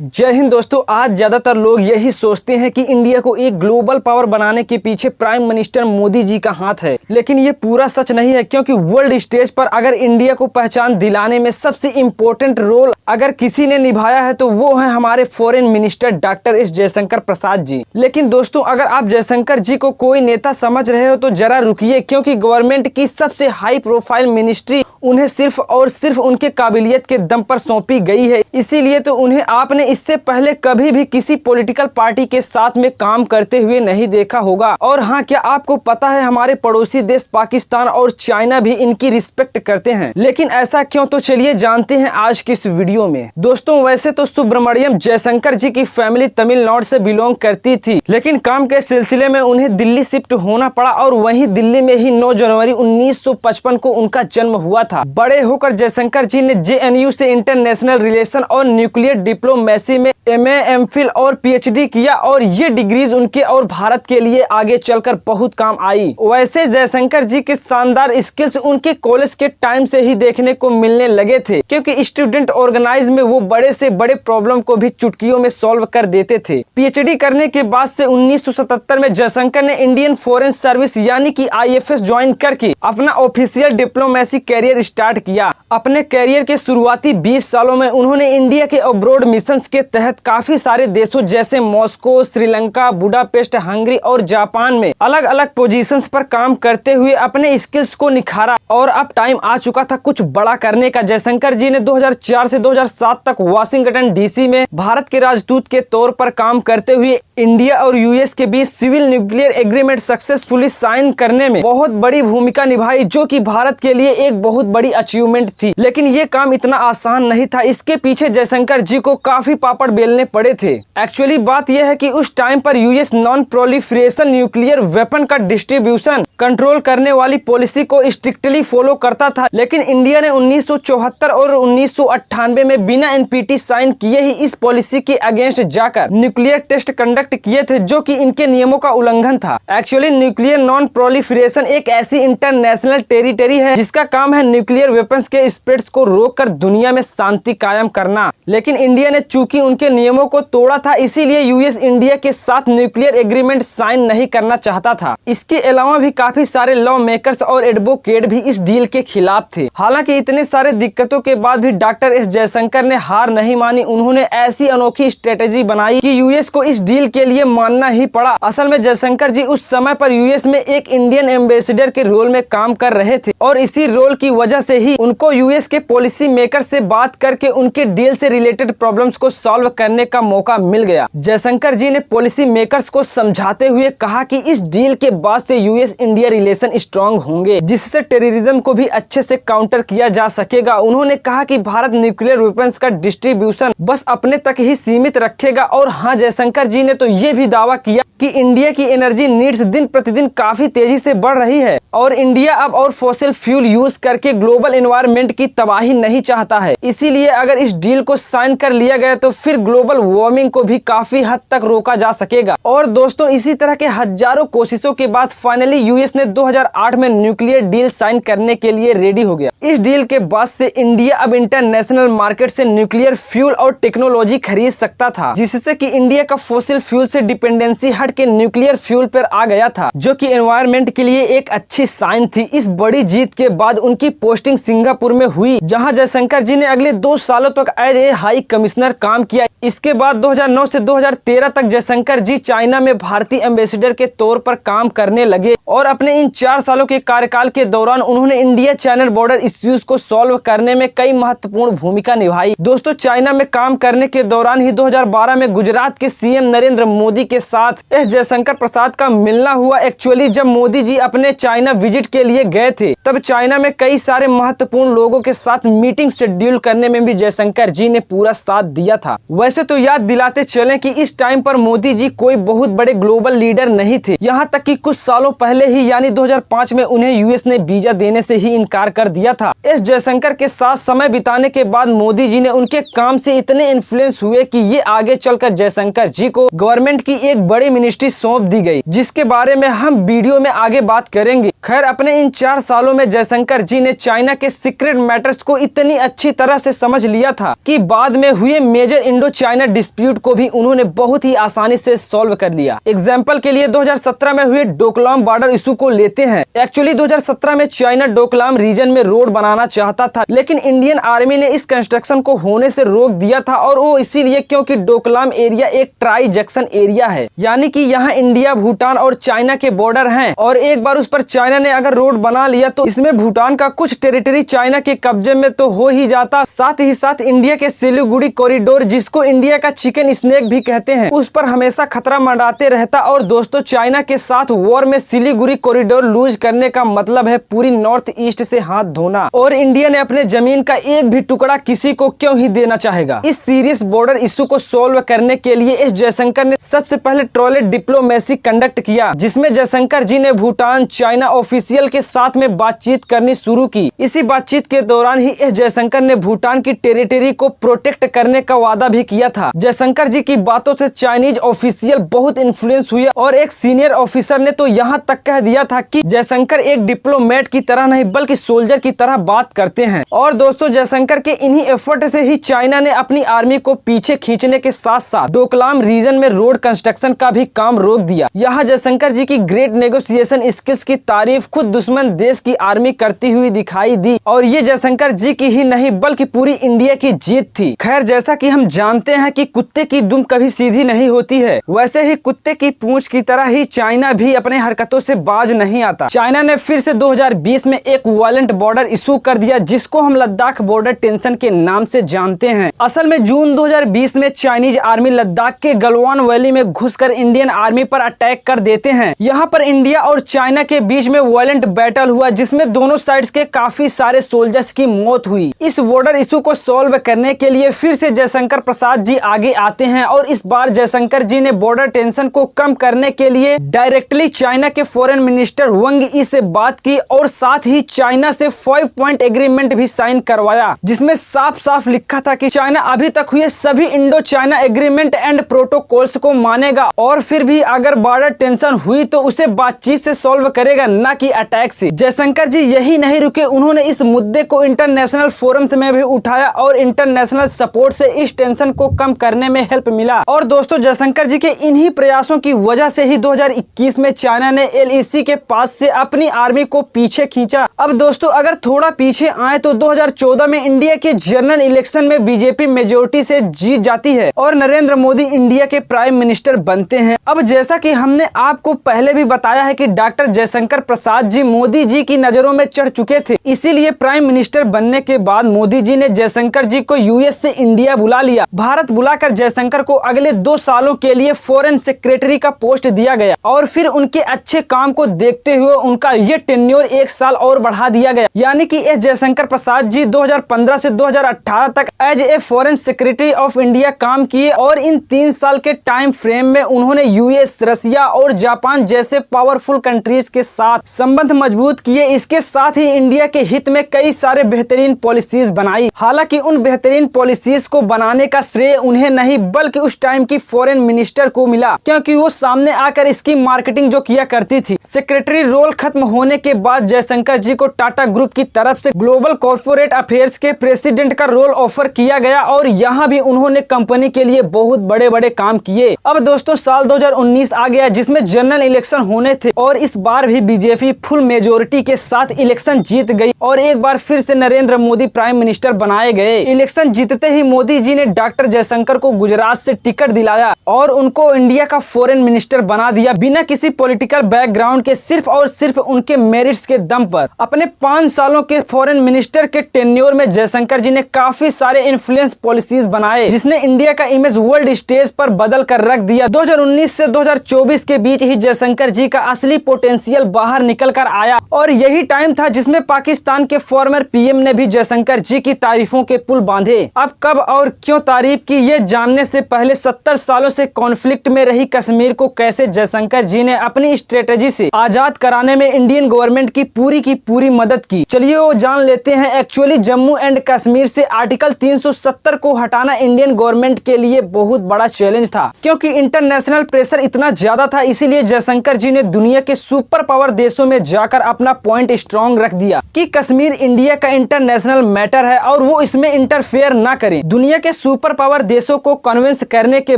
जय हिंद दोस्तों। आज ज्यादातर लोग यही सोचते हैं कि इंडिया को एक ग्लोबल पावर बनाने के पीछे प्राइम मिनिस्टर मोदी जी का हाथ है, लेकिन ये पूरा सच नहीं है, क्योंकि वर्ल्ड स्टेज पर अगर इंडिया को पहचान दिलाने में सबसे इम्पोर्टेंट रोल अगर किसी ने निभाया है तो वो है हमारे foreign minister doctor S Jaishankar Prasad ji. लेकिन दोस्तों, अगर आप जयशंकर जी को कोई नेता समझ रहे हो तो जरा रुकिए, क्योंकि गवर्नमेंट की सबसे हाई प्रोफाइल मिनिस्ट्री उन्हें सिर्फ और सिर्फ उनके काबिलियत के दम पर सौंपी गई है। इसीलिए तो उन्हें आपने इससे पहले कभी भी किसी पॉलिटिकल पार्टी के साथ में काम करते हुए नहीं देखा होगा। और हाँ, क्या आपको पता है हमारे पड़ोसी देश पाकिस्तान और चाइना भी इनकी रिस्पेक्ट करते हैं। लेकिन ऐसा क्यों, तो चलिए जानते हैं आज की इस वीडियो में। दोस्तों, वैसे तो सुब्रमण्यम जयशंकर जी की फैमिली तमिलनाडु से बिलोंग करती थी, लेकिन काम के सिलसिले में उन्हें दिल्ली शिफ्ट होना पड़ा और वहीं दिल्ली में ही 9 जनवरी 1955 को उनका जन्म हुआ था। बड़े होकर जयशंकर जी ने JNU से इंटरनेशनल रिलेशन और न्यूक्लियर डिप्लोमेसी में MA, MPhil और PhD किया और ये डिग्रीज उनके और भारत के लिए आगे चलकर बहुत काम आई। वैसे जयशंकर जी के शानदार स्किल्स उनके कॉलेज के टाइम से ही देखने को मिलने लगे थे, क्योंकि स्टूडेंट ऑर्गेनाइज में वो बड़े से बड़े प्रॉब्लम को भी चुटकियों में सॉल्व कर देते थे। PhD करने के बाद से 1977 में जयशंकर ने इंडियन फॉरेन सर्विस यानी कि IFS ज्वाइन करके अपना ऑफिशियल डिप्लोमेसी कैरियर स्टार्ट किया। अपने कैरियर के शुरुआती 20 सालों में उन्होंने इंडिया के अब्रॉड मिशंस के तहत काफी सारे देशों जैसे मॉस्को, श्रीलंका, बुडापेस्ट, हंगरी और जापान में अलग अलग पोजीशंस पर काम करते हुए अपने स्किल्स को निखारा। और अब टाइम आ चुका था कुछ बड़ा करने का। जयशंकर जी ने 2004 से 2007 तक वाशिंगटन DC में भारत के राजदूत के तौर पर काम करते हुए इंडिया और US के बीच civil nuclear agreement successfully sign करने में बहुत बड़ी भूमिका निभाई, जो कि भारत के लिए एक बहुत बड़ी अचीवमेंट थी। लेकिन ये काम इतना आसान नहीं था, इसके पीछे जयशंकर जी को काफी पापड़ बेलने पड़े थे। एक्चुअली बात यह है कि उस टाइम पर US non proliferation nuclear weapon का डिस्ट्रीब्यूशन कंट्रोल करने वाली पॉलिसी को स्ट्रिक्टली फॉलो करता था, लेकिन इंडिया ने 1974 और 1998 में बिना NPT साइन किए ही इस पॉलिसी के अगेंस्ट जाकर न्यूक्लियर टेस्ट कंडक्ट किए थे, जो कि इनके नियमों का उल्लंघन था। एक्चुअली न्यूक्लियर नॉन प्रोलिफरेशन एक ऐसी इंटरनेशनल टेरिटरी है जिसका काम है न्यूक्लियर वेपन्स के स्प्रेड्स को रोककर दुनिया में शांति कायम करना। लेकिन इंडिया ने चूंकि उनके नियमों को तोड़ा था, इसीलिए US इंडिया के साथ न्यूक्लियर एग्रीमेंट साइन नहीं करना चाहता था। इसके अलावा भी काफी सारे लॉ मेकर्स और एडवोकेट भी इस डील के खिलाफ थे। हालांकि इतने सारे दिक्कतों के बाद भी डॉक्टर एस जयशंकर ने हार नहीं मानी। उन्होंने ऐसी अनोखी स्ट्रेटेजी बनाई कि US को इस डील के लिए मानना ही पड़ा। असल में जयशंकर जी उस समय पर US में एक इंडियन एम्बेसडर के रोल में काम कर रहे थे, और इसी रोल की वजह से ही उनको US के पॉलिसी मेकर से बात करके उनके डील से रिलेटेड प्रॉब्लम्स को सॉल्व करने का मौका मिल गया। जयशंकर जी ने पॉलिसी मेकर्स को समझाते हुए कहा कि इस डील के बाद से US इंडिया रिलेशन स्ट्रॉन्ग होंगे, जिससे टेररिज्म को भी अच्छे से काउंटर किया जा सकेगा। उन्होंने कहा कि भारत न्यूक्लियर वेपन्स का डिस्ट्रीब्यूशन बस अपने तक ही सीमित रखेगा। और हाँ, जयशंकर जी ने तो ये भी दावा किया कि इंडिया की एनर्जी नीड्स दिन प्रतिदिन काफी तेजी से बढ़ रही है और इंडिया अब और फॉसिल फ्यूल यूज करके ग्लोबल एनवायरनमेंट की तबाही नहीं चाहता है। इसीलिए अगर इस डील को साइन कर लिया गया तो फिर ग्लोबल वार्मिंग को भी काफी हद तक रोका जा सकेगा। और दोस्तों, इसी तरह के हजारों कोशिशों के बाद फाइनली US ने 2008 में न्यूक्लियर डील साइन करने के लिए रेडी हो गया। इस डील के बाद से इंडिया अब इंटरनेशनल मार्केट से न्यूक्लियर फ्यूल और टेक्नोलॉजी खरीद सकता था, जिससे कि इंडिया का फॉसिल फ्यूल से डिपेंडेंसी हट के न्यूक्लियर फ्यूल पर आ गया था, जो कि एनवायरनमेंट के लिए एक अच्छी साइन थी। इस बड़ी जीत के बाद उनकी पोस्टिंग सिंगापुर में हुई, जहां जयशंकर जी ने अगले 2 सालों तक एज ए हाई कमिश्नर काम किया। इसके बाद 2009 से 2013 तक जयशंकर जी चाइना में भारतीय एम्बेसडर के तौर पर काम करने लगे, और अपने इन 4 सालों के कार्यकाल के दौरान उन्होंने इंडिया चाइना बॉर्डर इश्यूज को सॉल्व करने में कई महत्वपूर्ण भूमिका निभाई। दोस्तों, चाइना में काम करने के दौरान ही 2012 में गुजरात के CM नरेंद्र मोदी के साथ एस जयशंकर प्रसाद का मिलना हुआ। एक्चुअली जब मोदी जी अपने चाइना विजिट के लिए गए थे, तब चाइना में कई सारे महत्वपूर्ण लोगों के साथ मीटिंग शेड्यूल करने में भी जयशंकर जी ने पूरा साथ दिया था। वैसे तो याद दिलाते चलें कि इस टाइम पर मोदी जी कोई बहुत बड़े ग्लोबल लीडर नहीं थे, यहाँ तक कि कुछ सालों पहले ही यानी 2005 में उन्हें US ने वीजा देने से ही इनकार कर दिया था। एस जयशंकर के साथ समय बिताने के बाद मोदी जी ने उनके काम से इतने इन्फ्लुएंस हुए कि ये आगे चलकर जयशंकर जी को गवर्नमेंट की एक बड़ी मिनिस्ट्री सौंप दी गई, जिसके बारे में हम वीडियो में आगे बात करेंगे। खैर, अपने इन 4 सालों में जयशंकर जी ने चाइना के सीक्रेट मैटर्स को इतनी अच्छी तरह से समझ लिया था कि बाद में हुए मेजर इंडो चाइना डिस्प्यूट को भी उन्होंने बहुत ही आसानी से सॉल्व कर लिया। एग्जाम्पल के लिए 2017 में हुए डोकलाम बॉर्डर इशू को लेते हैं। एक्चुअली 2017 में चाइना डोकलाम रीजन में रोड बनाना चाहता था, लेकिन इंडियन आर्मी ने इस कंस्ट्रक्शन को होने से रोक दिया था, और वो इसीलिए क्योंकि डोकलाम एरिया एक ट्राई जंक्शन एरिया है, यानी कि यहाँ इंडिया, भूटान और चाइना के बॉर्डर हैं, और एक बार उस पर चाइना ने अगर रोड बना लिया तो इसमें भूटान का कुछ टेरिटरी चाइना के कब्जे में तो हो ही जाता, साथ ही साथ इंडिया के सिलीगुड़ी कॉरिडोर, जिसको इंडिया का चिकन स्नेक भी कहते हैं, उस पर हमेशा खतरा मंडराते रहता। और दोस्तों, चाइना के साथ वॉर में सिलीगुड़ी कॉरिडोर लूज करने का मतलब है पूरी नॉर्थ ईस्ट से हाथ धोना, और इंडिया ने अपने जमीन का एक भी टुकड़ा किसी को क्यों ही देना चाहेगा। इस सीरियस बॉर्डर इशू को सोल्व करने के लिए एस जयशंकर ने सबसे पहले ट्रोले डिप्लोमेसी कंडक्ट किया, जिसमें जयशंकर जी ने भूटान, चाइना ऑफिशियल के साथ में बातचीत करनी शुरू की। इसी बातचीत के दौरान ही एस जयशंकर ने भूटान की टेरिटरी को प्रोटेक्ट करने का वादा भी किया था। जयशंकर जी की बातों से चाइनीज ऑफिशियल बहुत इन्फ्लुएंस हुए, और एक सीनियर ऑफिसर ने तो यहाँ तक कह दिया था कि जयशंकर एक डिप्लोमेट की तरह नहीं बल्कि सोल्जर की तरह बात करते हैं। और दोस्तों, जयशंकर के इन्हीं एफर्ट से ही चाइना ने अपनी आर्मी को पीछे खींचने के साथ साथ डोकलाम रीजन में रोड कंस्ट्रक्शन का भी काम रोक दिया। यहाँ जयशंकर जी की ग्रेट नेगोशिएशन स्किल्स की तारीफ खुद दुश्मन देश की आर्मी करती हुई दिखाई दी, और ये जयशंकर जी की ही नहीं बल्कि पूरी इंडिया की जीत थी। खैर, जैसा कि हम जानते हैं कि कुत्ते की दुम कभी सीधी नहीं होती है, वैसे ही कुत्ते की पूंछ की तरह ही चाइना भी अपने हरकतों से बाज नहीं आता। चाइना ने फिर से 2020 में एक वायलेंट बॉर्डर इशू कर दिया, जिसको हम लद्दाख बॉर्डर टेंशन के नाम से जानते हैं। असल में जून 2020 में चाइनीज आर्मी लद्दाख के गलवान वैली में घुसकर इंडियन आर्मी पर अटैक कर देते हैं। यहाँ पर इंडिया और चाइना के बीच में वायलेंट बैटल हुआ, जिसमें दोनों साइड्स के काफी सारे सोल्जर्स की मौत हुई। इस बॉर्डर इशू को सॉल्व करने के लिए फिर से जयशंकर प्रसाद जी आगे आते हैं, और इस बार जयशंकर जी ने बॉर्डर टेंशन को कम करने के लिए डायरेक्टली चाइना के फॉरेन मिनिस्टर वांग यी से बात की, और साथ ही चाइना से 5 पॉइंट एग्रीमेंट भी साइन करवाया, जिसमें साफ साफ लिखा था कि चाइना अभी तक हुए सभी Indo China agreement and protocols को मानेगा, और फिर भी अगर बॉर्डर टेंशन हुई तो उसे बातचीत से सॉल्व करेगा, न कि अटैक से। जयशंकर जी यही नहीं रुके, उन्होंने इस मुद्दे को इंटरनेशनल फोरम्स में भी उठाया, और इंटरनेशनल सपोर्ट से इस टेंशन को कम करने में हेल्प मिला। और दोस्तों, जयशंकर जी के इन्हीं प्रयासों की वजह से ही 2021 में चाइना ने LAC के पास से अपनी आर्मी को पीछे खींचा। अब दोस्तों, अगर थोड़ा पीछे आए तो 2014 में इंडिया के जनरल इलेक्शन में बीजेपी मेजोरिटी से जीत जाती है, और नरेंद्र मोदी इंडिया के प्राइम मिनिस्टर बनते हैं। अब जैसा कि हमने आपको पहले भी बताया है कि डॉक्टर जयशंकर प्रसाद जी मोदी जी की नजरों में चढ़ चुके थे, इसीलिए प्राइम मिनिस्टर बनने के बाद मोदी जी ने जयशंकर जी को US से इंडिया बुला लिया। भारत बुलाकर जयशंकर को अगले 2 सालों के लिए फॉरेन सेक्रेटरी का पोस्ट दिया गया, और फिर उनके अच्छे काम को देखते हुए उनका ये टेन्योर 1 साल और बढ़ा दिया गया, यानी कि एस जयशंकर प्रसाद जी 2015 से 2018 तक as a foreign secretary of India काम किए, और इन 3 साल के टाइम फ्रेम में उन्होंने US, रसिया और जापान जैसे पावरफुल कंट्रीज के साथ संबंध मजबूत किए। इसके साथ ही इंडिया के हित में कई सारे बेहतरीन पॉलिसीज बनाई। हालांकि उन बेहतरीन पॉलिसीज को बनाने का श्रेय उन्हें नहीं बल्कि उस टाइम की फॉरेन मिनिस्टर को मिला, क्योंकि वो सामने आकर इसकी मार्केटिंग जो किया करती थी। सेक्रेटरी रोल खत्म होने के बाद जयशंकर जी को टाटा ग्रुप की तरफ से ग्लोबल कॉर्पोरेट अफेयर्स के प्रेसिडेंट का रोल ऑफर किया गया, और यहाँ भी उन्होंने कंपनी के लिए बहुत बड़े बड़े काम किए। अब दोस्तों, साल 2019 आ गया, जिसमें जनरल इलेक्शन होने थे, और इस बार भी बीजेपी फुल मेजोरिटी के साथ इलेक्शन जीत गई, और एक बार फिर से नरेंद्र मोदी प्राइम मिनिस्टर बनाए गए। इलेक्शन जीतते ही मोदी जी ने डॉक्टर जयशंकर को गुजरात से टिकट दिलाया, और उनको इंडिया का फॉरेन मिनिस्टर बना दिया, बिना किसी पॉलिटिकल बैकग्राउंड के, सिर्फ और सिर्फ उनके मेरिट्स के दम पर। अपने 5 सालों के फॉरेन मिनिस्टर के टेन्योर में जयशंकर जी ने काफी सारे इन्फ्लुएंस पॉलिसीज बनाए, जिसने इंडिया का इमेज वर्ल्ड स्टेज पर बदल कर रख दिया। 2019 से 2024 के बीच ही जयशंकर जी का असली पोटेंशियल बाहर निकल कर आया, और यही टाइम था जिसमें पाकिस्तान के फॉर्मर PM ने भी जयशंकर जी की तारीफों के पुल बांधे। अब कब और क्यों तारीफ की, ये जानने से पहले 70 सालों से कॉन्फ्लिक्ट में रही कश्मीर को कैसे जयशंकर जी ने अपनी स्ट्रेटेजी से आजाद कराने में इंडियन गवर्नमेंट की पूरी मदद की, चलिए वो जान लेते हैं। एक्चुअली जम्मू एंड कश्मीर से आर्टिकल 370 को हटाना इंडियन गवर्नमेंट के लिए बहुत बड़ा चैलेंज था, क्योंकि इंटरनेशनल प्रेशर इतना ज्यादा था। इसीलिए जयशंकर जी ने दुनिया के सुपर पावर देशों में जाकर अपना पॉइंट स्ट्रॉन्ग रख दिया कि कश्मीर इंडिया का इंटरनेशनल मैटर है, और वो इसमें इंटरफेयर ना करे। दुनिया के सुपर पावर पावर देशों को कन्विंस करने के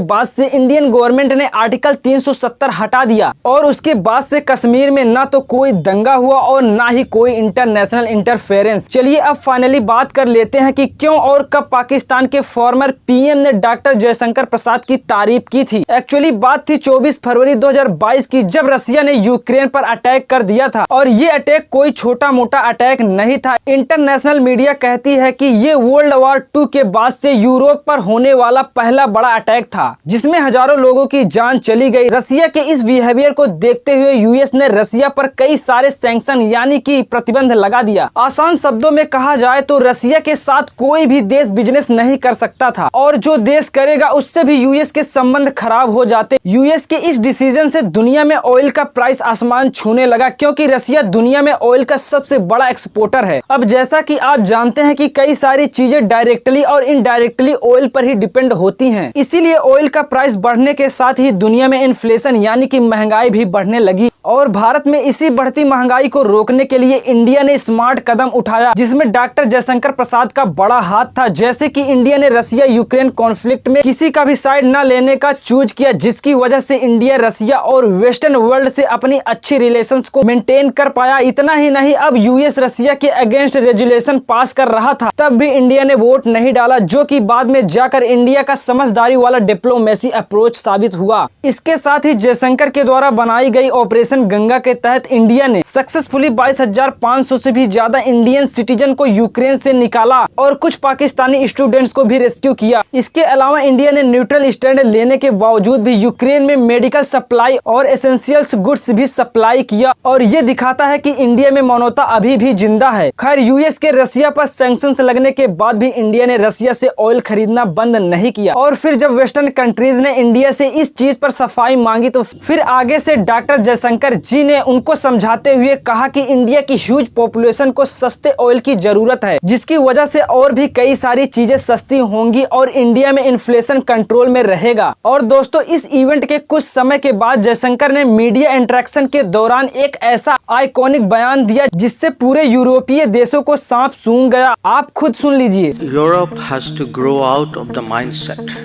बाद से इंडियन गवर्नमेंट ने आर्टिकल 370 हटा दिया और उसके बाद से कश्मीर में ना तो कोई दंगा हुआ और ना ही कोई इंटरनेशनल इंटरफेरेंस। चलिए अब फाइनली बात कर लेते हैं कि क्यों और कब पाकिस्तान के फॉर्मर पीएम ने डॉक्टर जयशंकर प्रसाद की तारीफ की थी। एक्चुअली बात थी 24 फरवरी 2022 की, जब रसिया ने यूक्रेन पर अटैक कर दिया था और ये अटैक कोई छोटा मोटा अटैक नहीं था। इंटरनेशनल मीडिया कहती है कि ये वर्ल्ड वॉर 2 के बाद से यूरोप पर होने वाला पहला बड़ा अटैक था जिसमें हजारों लोगों की जान चली गई। रसिया के इस बिहेवियर को देखते हुए यूएस ने रसिया पर कई सारे सैंक्शन यानी कि प्रतिबंध लगा दिया। आसान शब्दों में कहा जाए तो रसिया के साथ कोई भी देश बिजनेस नहीं कर सकता था और जो देश करेगा उससे भी यूएस के संबंध खराब हो जाते। यूएस के इस डिसीजन से दुनिया में ऑयल का प्राइस आसमान छूने लगा क्योंकि रसिया दुनिया में ऑयल का सबसे बड़ा एक्सपोर्टर है। अब जैसा कि आप जानते हैं कि कई सारी चीजें डायरेक्टली और इनडायरेक्टली ऑयल पर ही डिपेंड होती हैं, इसीलिए ऑयल का प्राइस बढ़ने के साथ ही दुनिया में इन्फ्लेशन यानी कि महंगाई भी बढ़ने लगी और भारत में इसी बढ़ती महंगाई को रोकने के लिए इंडिया ने स्मार्ट कदम उठाया जिसमें डॉक्टर जयशंकर प्रसाद का बड़ा हाथ था। जैसे कि इंडिया ने रसिया यूक्रेन कॉन्फ्लिक्ट में किसी का भी साइड न लेने का चूज किया, जिसकी वजह से इंडिया रसिया और वेस्टर्न वर्ल्ड से अपनी अच्छी रिलेशंस को मेंटेन कर पाया। इतना ही नहीं, अब यूएस रसिया के अगेंस्ट रेजुलेशन पास कर रहा था तब भी इंडिया ने वोट नहीं डाला, जो कि बाद में जाकर इंडिया का समझदारी वाला डिप्लोमेसी अप्रोच साबित हुआ। इसके साथ ही जयशंकर के द्वारा बनाई गई ऑपरेशन गंगा के तहत इंडिया ने सक्सेसफुली 22,500 से भी ज्यादा इंडियन सिटीजन को यूक्रेन से निकाला और कुछ पाकिस्तानी स्टूडेंट्स को भी रेस्क्यू किया। इसके अलावा इंडिया ने न्यूट्रल स्टैंड लेने के बावजूद भी यूक्रेन में मेडिकल सप्लाई और एसेंशियल्स गुड्स भी सप्लाई किया और ये दिखाता है कि इंडिया में मानवता अभी भी जिंदा है। खैर, यूएस के रसिया पर सैंक्शंस लगने के बाद भी इंडिया ने रसिया से ऑयल खरीदना बंद नहीं किया और फिर जब वेस्टर्न कंट्रीज ने इंडिया से इस चीज पर सफाई मांगी तो फिर आगे से डॉक्टर जयशंकर जी ने उनको समझाते हुए कहा कि इंडिया की ह्यूज पॉपुलेशन को सस्ते ऑयल की जरूरत है, जिसकी वजह से और भी कई सारी चीजें सस्ती होंगी और इंडिया में इन्फ्लेशन कंट्रोल में रहेगा। और दोस्तों, इस इवेंट के कुछ समय के बाद जयशंकर ने मीडिया इंटरेक्शन के दौरान एक ऐसा आइकॉनिक बयान दिया जिससे पूरे यूरोपीय देशों को सांप सूंघ गया। आप खुद सुन लीजिए। Europe has to grow out of the mindset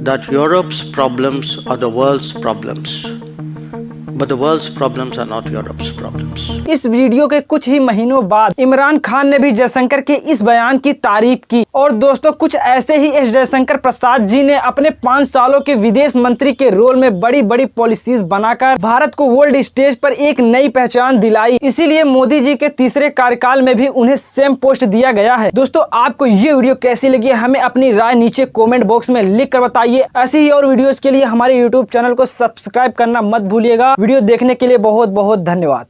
that Europe's problems are the world's problems. But the world's problems are not Europe's problems. इस वीडियो के कुछ ही महीनों बाद इमरान खान ने भी जयशंकर के इस बयान की तारीफ की और दोस्तों, कुछ ऐसे ही एस जयशंकर प्रसाद जी ने अपने 5 सालों के विदेश मंत्री के रोल में बड़ी बड़ी पॉलिसीज बनाकर भारत को वर्ल्ड स्टेज पर एक नई पहचान दिलाई। इसीलिए मोदी जी के तीसरे कार्यकाल में भी उन्हें सेम पोस्ट दिया गया है। दोस्तों, आपको ये वीडियो कैसी लगी हमें अपनी राय नीचे कॉमेंट बॉक्स में लिख कर बताइए। ऐसी ही और वीडियोस के लिए हमारे यूट्यूब चैनल को सब्सक्राइब करना मत भूलिएगा। वीडियो देखने के लिए बहुत बहुत धन्यवाद।